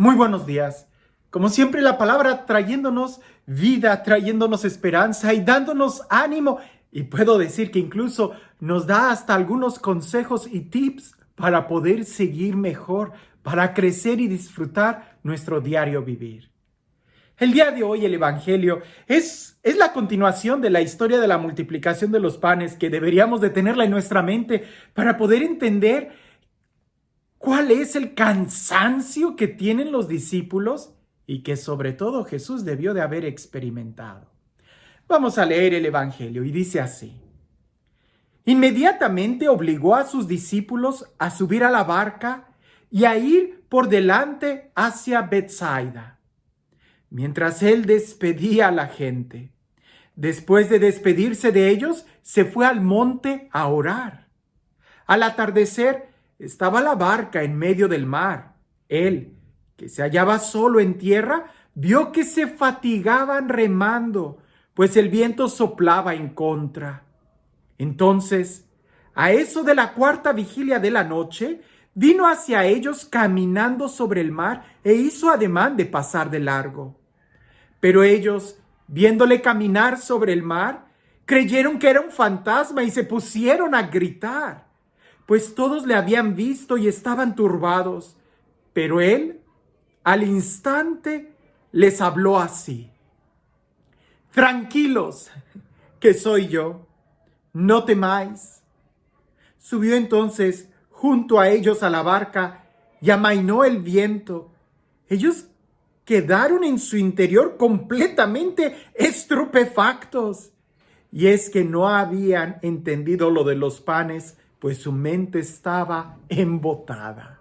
Muy buenos días. Como siempre, la palabra trayéndonos vida, trayéndonos esperanza y dándonos ánimo. Y puedo decir que incluso nos da hasta algunos consejos y tips para poder seguir mejor, para crecer y disfrutar nuestro diario vivir. El día de hoy el Evangelio es la continuación de la historia de la multiplicación de los panes que deberíamos de tenerla en nuestra mente para poder entender cuál es el cansancio que tienen los discípulos y que sobre todo Jesús debió de haber experimentado. Vamos a leer el Evangelio y dice así. Inmediatamente obligó a sus discípulos a subir a la barca y a ir por delante hacia Betsaida, mientras él despedía a la gente. Después de despedirse de ellos, se fue al monte a orar. Al atardecer, estaba la barca en medio del mar. Él, que se hallaba solo en tierra, vio que se fatigaban remando, pues el viento soplaba en contra. Entonces, a eso de la cuarta vigilia de la noche, vino hacia ellos caminando sobre el mar e hizo ademán de pasar de largo. Pero ellos, viéndole caminar sobre el mar, creyeron que era un fantasma y se pusieron a gritar, pues todos le habían visto y estaban turbados. Pero él, al instante, les habló así: tranquilos, que soy yo, no temáis. Subió entonces junto a ellos a la barca y amainó el viento. Ellos quedaron en su interior completamente estupefactos. Y es que no habían entendido lo de los panes, pues su mente estaba embotada.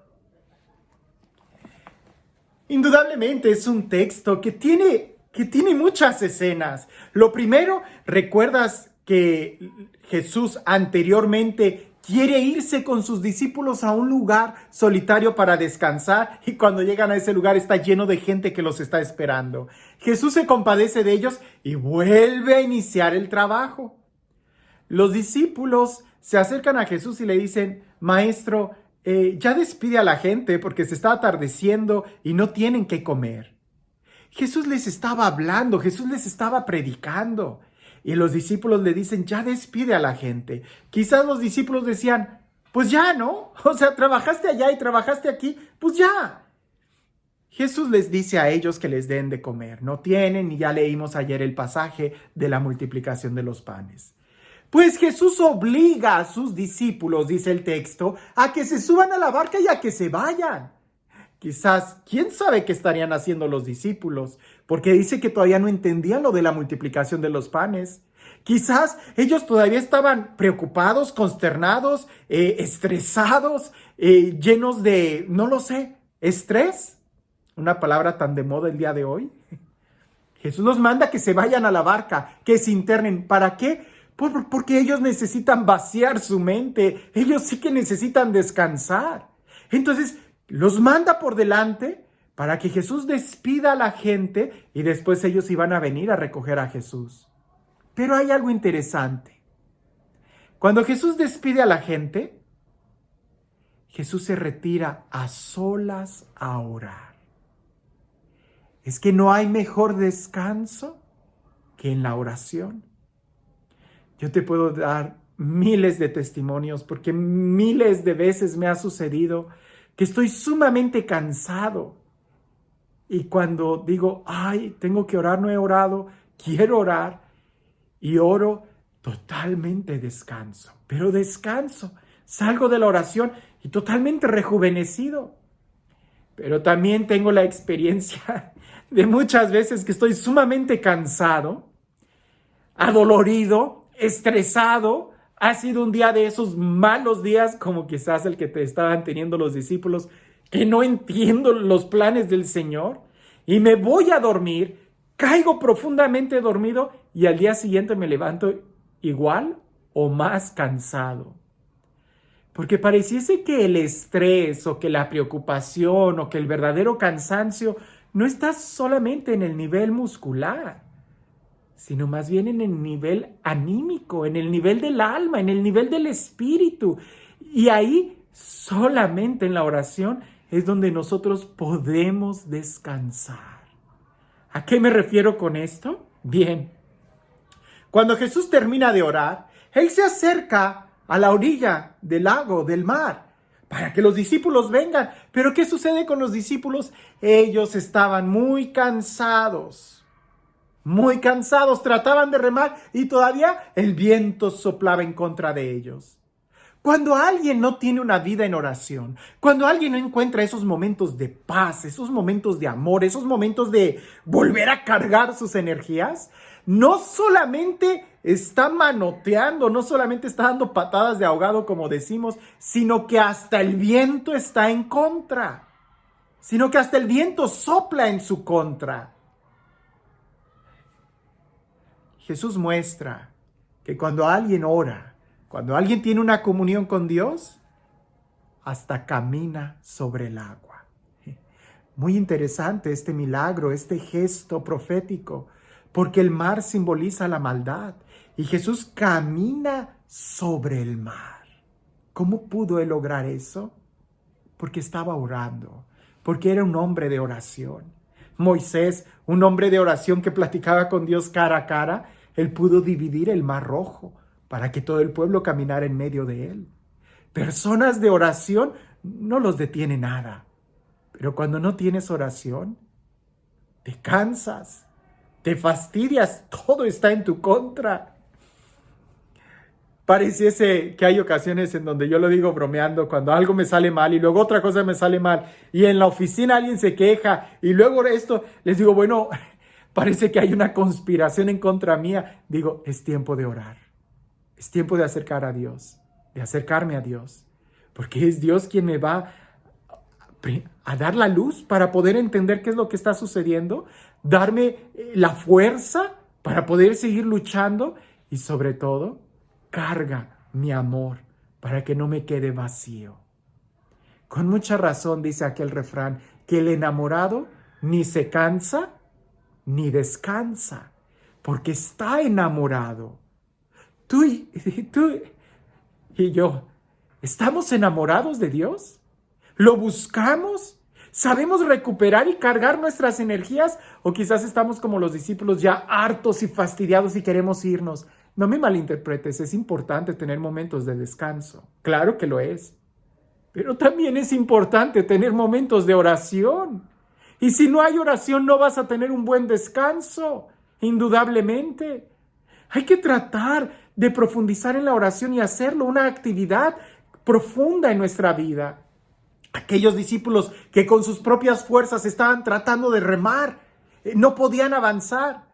Indudablemente es un texto que tiene muchas escenas. Lo primero, recuerdas que Jesús anteriormente quiere irse con sus discípulos a un lugar solitario para descansar, y cuando llegan a ese lugar está lleno de gente que los está esperando. Jesús se compadece de ellos y vuelve a iniciar el trabajo. Los discípulos se acercan a Jesús y le dicen: Maestro, ya despide a la gente porque se está atardeciendo y no tienen qué comer. Jesús les estaba hablando, Jesús les estaba predicando. Y los discípulos le dicen: ya despide a la gente. Quizás los discípulos decían: pues ya, ¿no? O sea, trabajaste allá y trabajaste aquí, pues ya. Jesús les dice a ellos que les den de comer. No tienen, y ya leímos ayer el pasaje de la multiplicación de los panes. Pues Jesús obliga a sus discípulos, dice el texto, a que se suban a la barca y a que se vayan. Quizás, quién sabe qué estarían haciendo los discípulos, porque dice que todavía no entendían lo de la multiplicación de los panes. Quizás ellos todavía estaban preocupados, consternados, estresados, llenos de, no lo sé, estrés. Una palabra tan de moda el día de hoy. Jesús los manda que se vayan a la barca, que se internen. ¿Para qué? Porque ellos necesitan vaciar su mente. Ellos sí que necesitan descansar. Entonces, los manda por delante para que Jesús despida a la gente y después ellos iban a venir a recoger a Jesús. Pero hay algo interesante. Cuando Jesús despide a la gente, Jesús se retira a solas a orar. Es que no hay mejor descanso que en la oración. Yo te puedo dar miles de testimonios porque miles de veces me ha sucedido que estoy sumamente cansado. Y cuando digo, ay, tengo que orar, no he orado, quiero orar. Y oro, totalmente descanso. Pero descanso, salgo de la oración y totalmente rejuvenecido. Pero también tengo la experiencia de muchas veces que estoy sumamente cansado, adolorido, estresado. Ha sido un día de esos malos días, como quizás el que te estaban teniendo los discípulos, que no entiendo los planes del Señor, y me voy a dormir, caigo profundamente dormido, y al día siguiente me levanto igual o más cansado. Porque pareciese que el estrés, o que la preocupación, o que el verdadero cansancio no está solamente en el nivel muscular, sino más bien en el nivel anímico, en el nivel del alma, en el nivel del espíritu. Y ahí, solamente en la oración, es donde nosotros podemos descansar. ¿A qué me refiero con esto? Bien, cuando Jesús termina de orar, Él se acerca a la orilla del lago, del mar, para que los discípulos vengan. Pero ¿qué sucede con los discípulos? Ellos estaban muy cansados, trataban de remar y todavía el viento soplaba en contra de ellos. Cuando alguien no tiene una vida en oración, cuando alguien no encuentra esos momentos de paz, esos momentos de amor, esos momentos de volver a cargar sus energías, no solamente está manoteando, no solamente está dando patadas de ahogado como decimos, sino que hasta el viento está en contra, sino que hasta el viento sopla en su contra. Jesús muestra que cuando alguien ora, cuando alguien tiene una comunión con Dios, hasta camina sobre el agua. Muy interesante este milagro, este gesto profético, porque el mar simboliza la maldad y Jesús camina sobre el mar. ¿Cómo pudo él lograr eso? Porque estaba orando, porque era un hombre de oración. Moisés, un hombre de oración que platicaba con Dios cara a cara, él pudo dividir el mar rojo para que todo el pueblo caminara en medio de él. Personas de oración no los detiene nada. Pero cuando no tienes oración, te cansas, te fastidias, todo está en tu contra. Pareciese que hay ocasiones en donde yo lo digo bromeando, cuando algo me sale mal y luego otra cosa me sale mal y en la oficina alguien se queja y luego esto, les digo, bueno, parece que hay una conspiración en contra mía. Digo, es tiempo de orar. Es tiempo de acercar a Dios, de acercarme a Dios, porque es Dios quien me va a dar la luz para poder entender qué es lo que está sucediendo, darme la fuerza para poder seguir luchando y sobre todo, carga mi amor para que no me quede vacío. Con mucha razón dice aquel refrán que el enamorado ni se cansa ni descansa, porque está enamorado. Tú y yo, ¿estamos enamorados de Dios? ¿Lo buscamos? ¿Sabemos recuperar y cargar nuestras energías? ¿O quizás estamos como los discípulos ya hartos y fastidiados y queremos irnos? No me malinterpretes, es importante tener momentos de descanso. Claro que lo es. Pero también es importante tener momentos de oración. Y si no hay oración, no vas a tener un buen descanso, indudablemente. Hay que tratar de profundizar en la oración y hacerlo una actividad profunda en nuestra vida. Aquellos discípulos que con sus propias fuerzas estaban tratando de remar, no podían avanzar.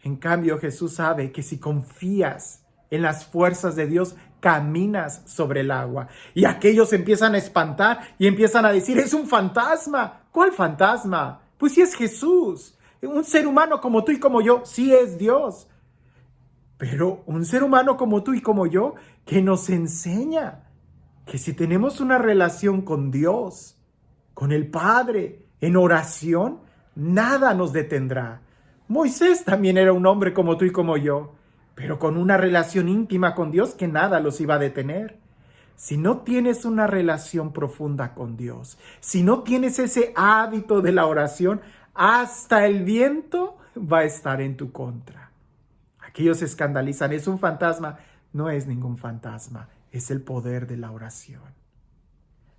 En cambio, Jesús sabe que si confías en las fuerzas de Dios, caminas sobre el agua. Y aquellos empiezan a espantar y empiezan a decir, es un fantasma. ¿Cuál fantasma? Pues sí es Jesús. Un ser humano como tú y como yo, sí es Dios. Pero un ser humano como tú y como yo, que nos enseña que si tenemos una relación con Dios, con el Padre, en oración, nada nos detendrá. Moisés también era un hombre como tú y como yo, pero con una relación íntima con Dios que nada los iba a detener. Si no tienes una relación profunda con Dios, si no tienes ese hábito de la oración, hasta el viento va a estar en tu contra. Aquellos se escandalizan, es un fantasma. No es ningún fantasma, es el poder de la oración.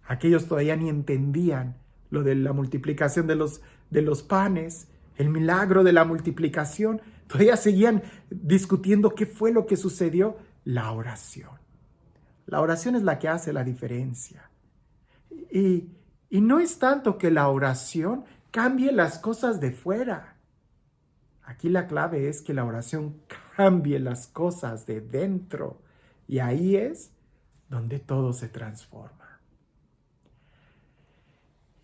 Aquellos todavía ni entendían lo de la multiplicación de los panes, el milagro de la multiplicación. Todavía seguían discutiendo qué fue lo que sucedió. La oración. La oración es la que hace la diferencia. Y no es tanto que la oración cambie las cosas de fuera. Aquí la clave es que la oración cambie las cosas de dentro. Y ahí es donde todo se transforma.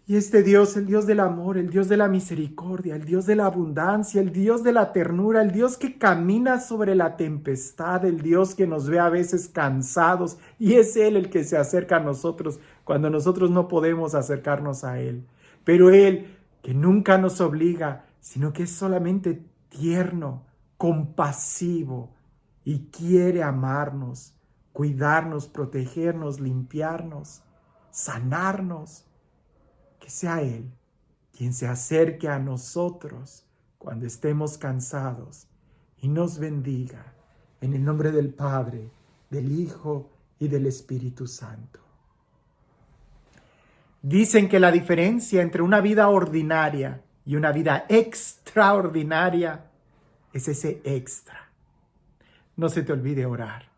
Y este Dios, el Dios del amor, el Dios de la misericordia, el Dios de la abundancia, el Dios de la ternura, el Dios que camina sobre la tempestad, el Dios que nos ve a veces cansados, y es Él el que se acerca a nosotros cuando nosotros no podemos acercarnos a Él. Pero Él, que nunca nos obliga, sino que es solamente tierno, compasivo, y quiere amarnos, cuidarnos, protegernos, limpiarnos, sanarnos. Que que sea Él quien se acerque a nosotros cuando estemos cansados y nos bendiga en el nombre del Padre, del Hijo y del Espíritu Santo. Dicen que la diferencia entre una vida ordinaria y una vida extraordinaria es ese extra. No se te olvide orar,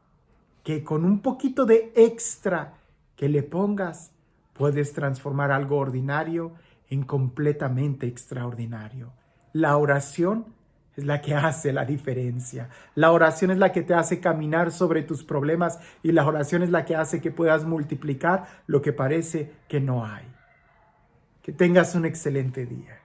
que con un poquito de extra que le pongas, puedes transformar algo ordinario en completamente extraordinario. La oración es la que hace la diferencia. La oración es la que te hace caminar sobre tus problemas y la oración es la que hace que puedas multiplicar lo que parece que no hay. Que tengas un excelente día.